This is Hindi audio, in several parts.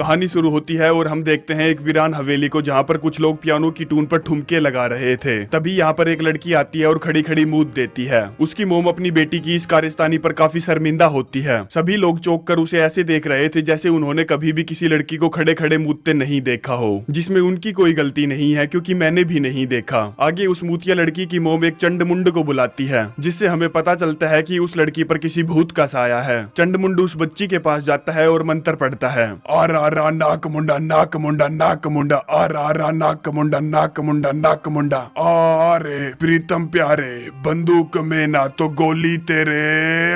कहानी शुरू होती है और हम देखते हैं एक वीरान हवेली को, जहाँ पर कुछ लोग पियानो की टून पर ठुमके लगा रहे थे। तभी यहाँ पर एक लड़की आती है और खड़ी खड़ी मूद देती है। उसकी मोम अपनी बेटी की इस कारस्तानी पर काफी शर्मिंदा होती है। सभी लोग चौंक कर उसे ऐसे देख रहे थे जैसे उन्होंने कभी भी किसी लड़की को खड़े खड़े मूदते नहीं देखा हो, जिसमें उनकी कोई गलती नहीं है क्योंकि मैंने भी नहीं देखा। आगे उस मूतिया लड़की की मोम एक चंडमुंड को बुलाती है, जिससे हमें पता चलता है कि उस लड़की पर किसी भूत का साया है। चंडमुंड उस बच्ची के पास जाता है और मंत्र पढ़ता है, आरा नाक मुंडा नाक मुंडा नाक मुंडा, आरा नाक मुंडा नाक मुंडा नाक मुंडा। अरे प्रीतम प्यारे, बंदूक में ना तो गोली तेरे,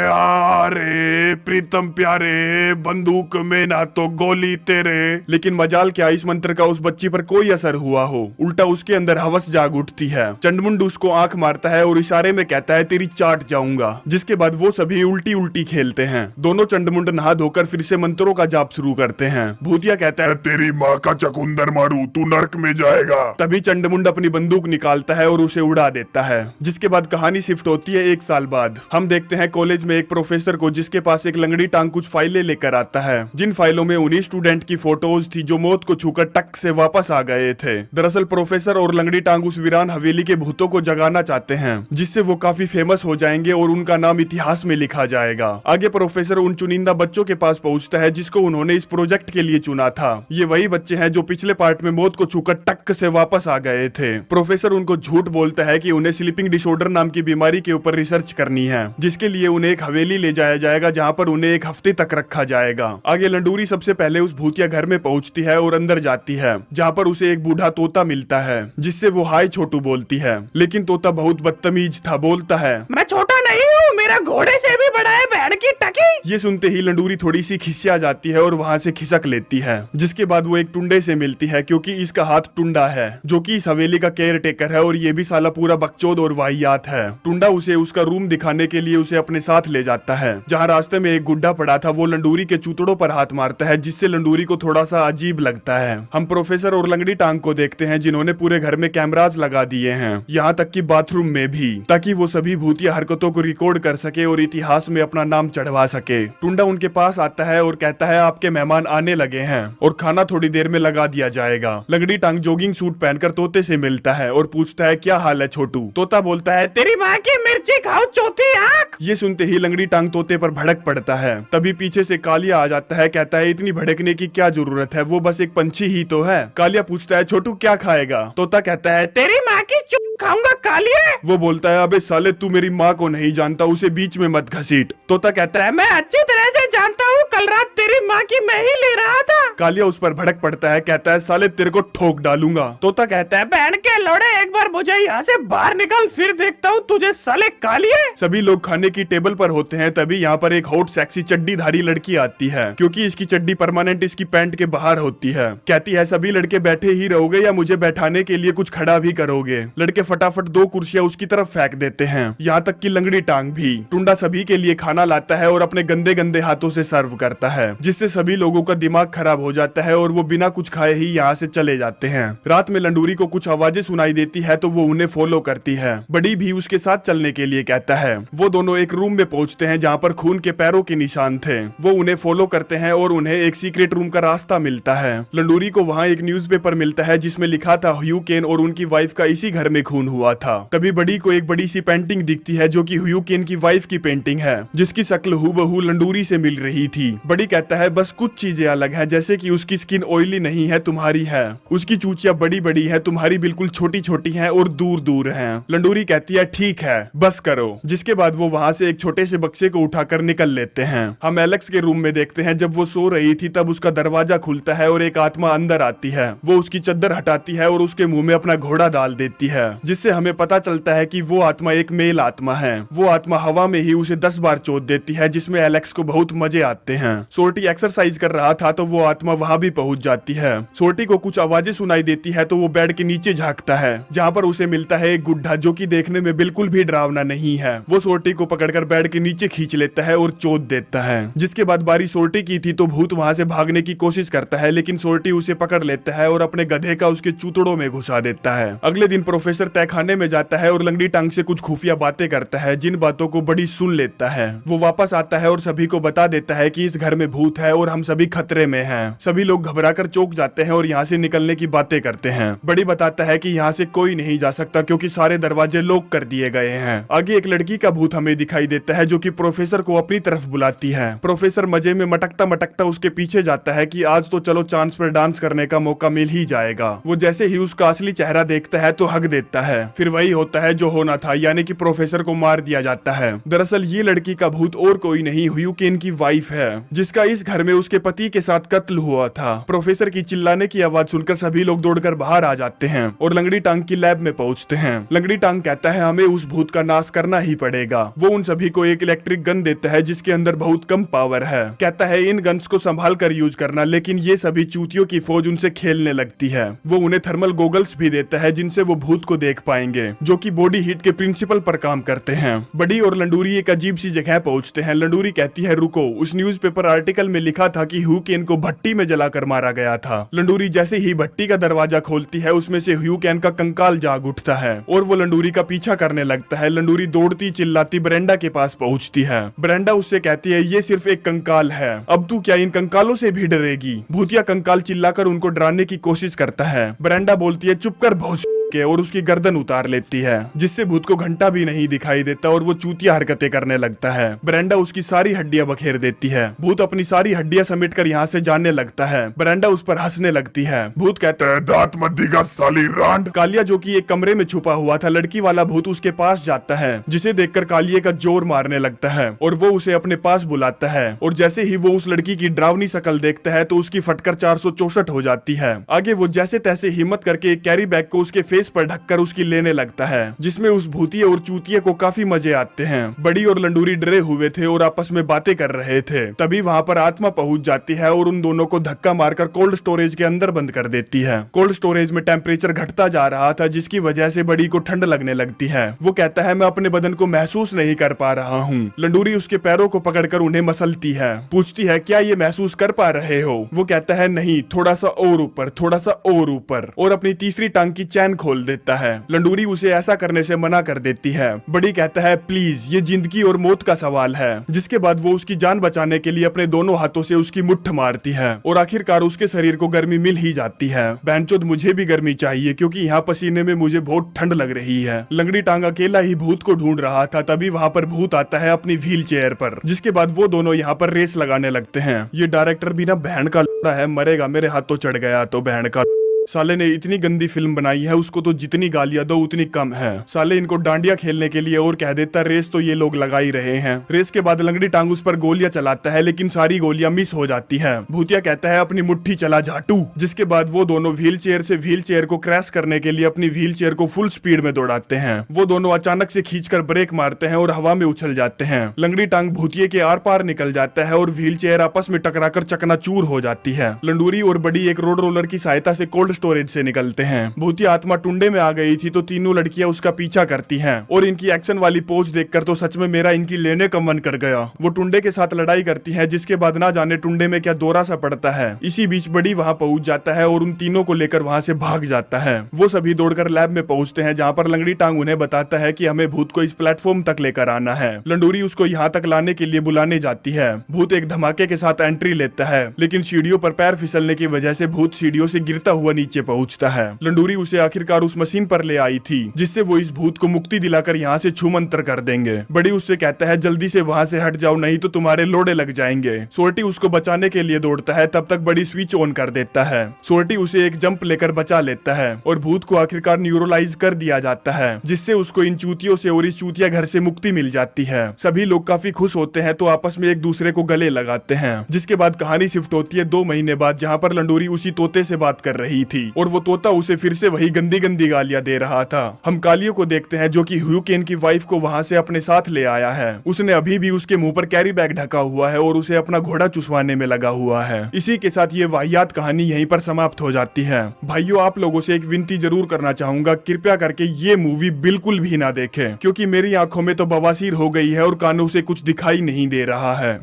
अरे प्रीतम प्यारे, बंदूक में ना तो गोली तेरे। लेकिन मजाल क्या, इस मंत्र का उस बच्ची पर कोई असर हुआ हो, उल्टा उसके अंदर हवस जाग उठती है। चंडमुंड उसको आंख मारता है और इशारे में कहता है तेरी चाट जाऊंगा, जिसके बाद वो सभी उल्टी उल्टी खेलते हैं। दोनों चंडमुंड नहा धोकर फिर से मंत्रों का जाप शुरू करते हैं। भूतिया कहता है तेरी माँ का चकुंदर मारू, तू नरक में जाएगा। तभी चंडमुंड अपनी बंदूक निकालता है और उसे उड़ा देता है। जिसके बाद कहानी शिफ्ट होती है 1 साल बाद। हम देखते हैं कॉलेज में एक प्रोफेसर को, जिसके पास एक लंगड़ी टांग कुछ फाइलें लेकर आता है, जिन फाइलों में उन्हीं स्टूडेंट की फोटोज थी जो मौत को छूकर टक से वापस आ गए थे। दरअसल प्रोफेसर और लंगड़ी टांग उस वीरान हवेली के भूतों को जगाना चाहते हैं, जिससे वो काफी फेमस हो जाएंगे और उनका नाम इतिहास में लिखा जाएगा। आगे प्रोफेसर उन चुनिंदा बच्चों के पास पहुंचता है जिसको उन्होंने इस प्रोजेक्ट के लिए चुना था। ये वही बच्चे हैं जो पिछले पार्ट में मौत को छूकर टक से वापस आ गए थे। प्रोफेसर उनको झूठ बोलता है कि उन्हें स्लीपिंग डिसऑर्डर नाम की बीमारी के ऊपर रिसर्च करनी है, जिसके लिए उन्हें एक हवेली ले जाया जाएगा जहाँ पर उन्हें 1 हफ्ते तक रखा जाएगा। आगे लंडूरी सबसे पहले उस भूतिया घर में पहुंचती है और अंदर जाती है, जहाँ पर उसे एक बूढ़ा तोता मिलता है, जिससे वो हाय छोटू बोलती है। लेकिन तोता बहुत बदतमीज था, बोलता है मैं छोटा नहीं हूँ, मेरा घोड़े से भी बड़ा है बहन की टकी। ये सुनते ही लंडूरी थोड़ी सी खिसिया जाती है और वहाँ से खिसक लेती है। जिसके बाद वो एक टुंडे से मिलती है, क्योंकि इसका हाथ टुंडा है, जो कि इस हवेली का केयर टेकर है और ये भी साला पूरा बकचोद और वाहियात है। टुंडा उसे उसका रूम दिखाने के लिए उसे अपने साथ ले जाता है। जहाँ रास्ते में एक गुड्डा पड़ा था, वो लंडूरी के चूतड़ों पर हाथ मारता है, जिससे लंडूरी को थोड़ा सा अजीब लगता है। हम प्रोफेसर और लंगड़ी टांग को देखते हैं, जिन्होंने पूरे घर में कैमराज लगा दिए हैं, यहाँ तक कि बाथरूम में भी, ताकि वो सभी भूतिया हरकतों को रिकॉर्ड कर सके और इतिहास में अपना नाम चढ़वा सके। टुंडा उनके पास आता है और कहता है आपके मेहमान आने लगे हैं और खाना थोड़ी देर में लगा दिया जाएगा। लंगड़ी टांग जॉगिंग सूट पहनकर तोते से मिलता है और पूछता है क्या हाल है छोटू। तोता बोलता है तेरी माँ की मिर्ची खाओ चौथी आँख। ये सुनते ही लंगड़ी टांग तोते पर भड़क पड़ता है। तभी पीछे से कालिया आ जाता है, कहता है इतनी भड़कने की क्या जरूरत है, वो बस एक पंछी ही तो है। कालिया पूछता है छोटू क्या खाएगा। तोता कहता है तेरी माँ की चुप खाऊंगा कालिया। वो बोलता है अबे साले तू मेरी माँ को नहीं जानता, उसे बीच में मत घसीट। तोता कहता है मैं अच्छी तरह से जानता हूँ, कल रात तेरी माँ की मैं ही ले रहा था। कालिया उस पर भड़क पड़ता है, कहता है साले तेरे को ठोक डालूंगा। तोता कहता है बहन के लोड़े एक बार मुझे यहाँ से बाहर निकाल, फिर देखता हूँ तुझे साले कालिया। सभी लोग खाने की टेबल पर होते हैं। तभी यहाँ पर एक हॉट सेक्सी चड्डीधारी लड़की आती है, क्योंकि इसकी चड्डी परमानेंट इसकी पैंट के बाहर होती है। कहती है सभी लड़के बैठे ही रहोगे या मुझे बैठाने के लिए कुछ खड़ा भी करोगे। लड़के फटाफट 2 कुर्सियां उसकी तरफ फेंक देते हैं, यहाँ तक कि लंगड़ी टांग भी। टुंडा सभी के लिए खाना लाता है और अपने गंदे गंदे हाथों से सर्व करता है, जिससे सभी लोगों का दिमाग खराब हो जाता है और वो बिना कुछ खाए ही यहाँ से चले जाते हैं। रात में लंडूरी को कुछ आवाजें सुनाई देती है तो वो उन्हें फॉलो करती है। बड़ी भी उसके साथ चलने के लिए कहता है। वो दोनों एक रूम में पहुंचते हैं जहाँ पर खून के पैरों के निशान थे। वो उन्हें फॉलो करते हैं और उन्हें एक सीक्रेट रूम का रास्ता मिलता है। लंडूरी को वहाँ एक न्यूज़पेपर मिलता है जिसमें लिखा था ह्यू केन और उनकी वाइफ का इसी घर में खून हुआ था। तभी बड़ी को एक बड़ी सी पेंटिंग दिखती है जो कि ह्यू केन की वाइफ की पेंटिंग है, जिसकी शक्ल हूबहू लंडूरी से मिल रही थी। बड़ी कहता है बस कुछ चीजें अलग है, जैसे कि उसकी स्किन ऑयली नहीं है, तुम्हारी है। उसकी चूचियां बड़ी बड़ी है, तुम्हारी बिल्कुल छोटी छोटी है और दूर दूर है। लंडूरी कहती है ठीक है बस करो। जिसके बाद वो वहाँ से एक छोटे से बक्से को उठाकर निकल लेते हैं। हम एलेक्स के रूम में देखते हैं, जब वो सो रही थी तब उसका दरवाजा खुलता है और एक आत्मा अंदर आती है। वो उसकी चद्दर हटाती है और उसके मुंह में अपना घोड़ा डाल देती है, जिससे हमें पता चलता है कि वो आत्मा एक मेल आत्मा है। वो आत्मा हवा में ही उसे 10 बार चोट देती है, जिसमें एलेक्स को बहुत मजे आते हैं। सोर्टी एक्सरसाइज कर रहा था तो वो आत्मा वहाँ भी पहुँच जाती है। सोर्टी को कुछ आवाजें सुनाई देती है तो वो बेड के नीचे झांकता है, जहाँ पर उसे मिलता है एक गुड्ढा जो कि देखने में बिल्कुल भी डरावना नहीं है। वो सोर्टी को पकड़कर बेड के नीचे खींच लेता है और चोट देता है। जिसके बाद बारी सोर्टी की थी तो भूत वहाँ से भागने की कोशिश करता है, लेकिन सोर्टी उसे पकड़ लेता है और अपने गधे का उसके चूतड़ों में घुसा देता है। अगले दिन प्रोफेसर तहखाने में जाता है और लंगड़ी टांग से कुछ खुफिया बातें करता है, जिन बातों को बड़ी सुन लेता है। वो वापस आता है और सभी को बता देता है कि इस घर में भूत है और हम सभी खतरे में हैं। सभी लोग घबराकर चौंक जाते हैं और यहाँ से निकलने की बातें करते हैं। बड़ी बताता है कि यहाँ से कोई नहीं जा सकता क्योंकि सारे दरवाजे लॉक कर दिए गए हैं। आगे एक लड़की का भूत हमें दिखाई देता है जो कि प्रोफेसर को अपनी तरफ बुलाती है। प्रोफेसर मजे में मटकता मटकता उसके पीछे जाता है कि आज तो चलो चांस पर डांस करने का मौका मिल ही जाएगा। वो जैसे ही उसका असली चेहरा देखता है तो हक देता है। फिर वही होता है जो होना था, यानी कि प्रोफेसर को मार दिया जाता है। दरअसल ये लड़की का भूत और कोई नहीं ह्यूकेन की वाइफ है, जिसका इस घर में उसके पति के साथ कत्ल हुआ था। प्रोफेसर की चिल्लाने की आवाज सुनकर सभी लोग दौड़कर बाहर आ जाते हैं और लंगड़ी टांग की लैब में पहुंचते हैं। लंगड़ी टांग कहता है हमें उस भूत का नाश करना ही पड़ेगा। वो उन सभी को एक इलेक्ट्रिक गन देता है जिसके अंदर बहुत कम पावर है। कहता है इन गन्स को संभाल कर यूज करना, लेकिन ये सभी चूतियों की फौज उनसे खेलने लगती है। वो उन्हें थर्मल गोगल्स भी देता है जिनसे वो भूत को देख पाएंगे, जो कि बॉडी हीट के प्रिंसिपल पर काम करते हैं। बड़ी और लंडूरी एक अजीब सी जगह पहुंचते हैं। लंडूरी कहती है रुको, उस न्यूज़पेपर आर्टिकल में लिखा था कि ह्यूकेन को भट्टी में जलाकर मारा गया था। लंडूरी जैसे ही भट्टी का दरवाजा खोलती है उसमें से ह्यूकेन का कंकाल जाग उठता है और वो लंडूरी का पीछा करने लगता है। लंडूरी दौड़ती चिल्लाती ब्रेंडा के पास पहुंचती है। ब्रेंडा उससे कहती है ये सिर्फ एक कंकाल है, अब तू क्या इन कंकालों से भी डरेगी? भूतिया कंकाल चिल्लाकर उनको डराने की कोशिश करता है। ब्रेंडा बोलती है चुप कर भौंस के, और उसकी गर्दन उतार लेती है, जिससे भूत को घंटा भी नहीं दिखाई देता और वो चूतिया हरकतें करने लगता है। ब्रेंडा उसकी सारी हड्डियां बखेर देती है। भूत अपनी सारी हड्डियां समेटकर यहाँ से जाने लगता है। ब्रेंडा उस पर हंसने लगती है। भूत कहता है दांत मत दिखा साली रांड। कालिया जो कि एक कमरे में छुपा हुआ था, लड़की वाला भूत उसके पास जाता है, जिसे देखकर कालिये का जोर मारने लगता है और वो उसे अपने पास बुलाता है। और जैसे ही वो उस लड़की की डरावनी शक्ल देखता है तो उसकी फटकर 464 हो जाती है। आगे वो जैसे तैसे हिम्मत करके एक कैरी बैग को उसके फेस पर ढककर उसकी लेने लगता है, जिसमें उस भूतिये और चूतिये को काफी मजे आते हैं। बड़ी और लंडूरी डरे हुए थे और आपस में बातें कर रहे थे। तभी वहाँ पर आत्मा पहुंच जाती है और उन दोनों को धक्का मारकर कोल्ड स्टोरेज के अंदर बंद कर देती है। कोल्ड स्टोरेज में टेम्परेचर घटता जा रहा था, जिसकी वजह से बड़ी को ठंड लगने लगती है। वो कहता है मैं अपने बदन को महसूस नहीं कर पा रहा हूँ। लंडूरी उसके पैरों को पकड़कर उन्हें मसलती है, पूछती है क्या ये महसूस कर पा रहे हो? वो कहता है नहीं, थोड़ा सा और ऊपर, थोड़ा सा और ऊपर, और अपनी तीसरी टांग की चैन खोल देता है। लंडूरी उसे ऐसा करने से मना कर देती है। बड़ी कहता है प्लीज ये जिंदगी और मौत का सवाल है, जिसके बाद वो उसकी जान बचाने के लिए अपने दोनों हाथों से उसकी मुट्ठ मारती है और आखिरकार उसके शरीर को गर्मी मिल ही जाती है। बहनचोद मुझे भी गर्मी चाहिए क्योंकि यहाँ पसीने में मुझे बहुत ठंड लग रही है। लंगड़ी टांग अकेला ही भूत को ढूंढ रहा था, तभी वहाँ पर भूत आता है अपनी व्हील चेयर पर, जिसके बाद वो दोनों यहाँ पर रेस लगाने लगते हैं। ये डायरेक्टर भी ना बहन का लड़ा है, मरेगा, मेरे हाथों चढ़ गया तो बहन का साले ने इतनी गंदी फिल्म बनाई है, उसको तो जितनी गालियां दो उतनी कम है। साले इनको डांडिया खेलने के लिए और कह देता रेस तो ये लोग लगा ही रहे हैं। रेस के बाद लंगड़ी टांग उस पर गोलियां चलाता है, लेकिन सारी गोलियां मिस हो जाती है। भूतिया कहता है अपनी मुट्ठी चला झाटू, जिसके बाद वो दोनों व्हील चेयर से व्हील चेयर को क्रैश करने के लिए अपनी व्हील चेयर को फुल स्पीड में दौड़ाते हैं। वो दोनों अचानक से खींचकर ब्रेक मारते हैं और हवा में उछल जाते हैं। लंगड़ी टांग भूतिये के आर पार निकल जाता है और व्हील चेयर आपस में टकराकर चकनाचूर हो जाती है। लंडूरी और बड़ी एक रोड रोलर की सहायता से कोल्ड स्टोरेज से निकलते हैं। भूतिया आत्मा टुंडे में आ गई थी तो तीनों लड़कियां उसका पीछा करती हैं और इनकी एक्शन वाली पोज देखकर तो सच में मेरा इनकी लेने का मन कर गया। वो टुंडे के साथ लड़ाई करती हैं, जिसके बाद ना जाने टुंडे में क्या दौरा सा पड़ता है। इसी बीच बड़ी वहां पहुंच जाता है और उन तीनों को लेकर वहां से भाग जाता है। वो सभी दौड़कर लैब में पहुंचते हैं, जहां पर लंगड़ी टांग उन्हें बताता है कि हमें भूत को इस प्लेटफॉर्म तक लेकर आना है। लंडूरी उसको यहाँ तक लाने के लिए बुलाने जाती है। भूत एक धमाके के साथ एंट्री लेता है, लेकिन सीढ़ियों पर पैर फिसलने की वजह से भूत सीढ़ियों से गिरता हुआ नीचे पहुंचता है। लंडूरी उसे आखिरकार उस मशीन पर ले आई थी, जिससे वो इस भूत को मुक्ति दिलाकर यहाँ से छूमंतर कर देंगे। बड़ी उससे कहता है जल्दी से वहाँ से हट जाओ, नहीं तो तुम्हारे लोड़े लग जाएंगे। सोर्टी उसको बचाने के लिए दौड़ता है, तब तक बड़ी स्विच ऑन कर देता है। सोर्टी उसे एक जंप लेकर बचा लेता है और भूत को आखिरकार न्यूरोलाइज कर दिया जाता है, जिससे उसको इन चूतियों से और इस चूतिया घर से मुक्ति मिल जाती है। सभी लोग काफी खुश होते हैं तो आपस में एक दूसरे को गले लगाते हैं। जिसके बाद कहानी शिफ्ट होती है 2 महीने बाद, जहाँ पर लंडूरी उसी तोते से बात कर रही थी और वो तोता उसे फिर से वही गंदी गंदी गालियां दे रहा था। हम कालियों को देखते हैं जो कि ह्यूकेन की वाइफ को वहां से अपने साथ ले आया है। उसने अभी भी उसके मुंह पर कैरी बैग ढका हुआ है और उसे अपना घोड़ा चुसवाने में लगा हुआ है। इसी के साथ ये वाहियात कहानी यहीं पर समाप्त हो जाती है। भाइयों, आप लोगों से एक विनती जरूर करना चाहूंगा, कृपया करके ये मूवी बिल्कुल भी ना देखें, क्योंकि मेरी आंखों में तो बवासीर हो गई है और कानों से कुछ दिखाई नहीं दे रहा है।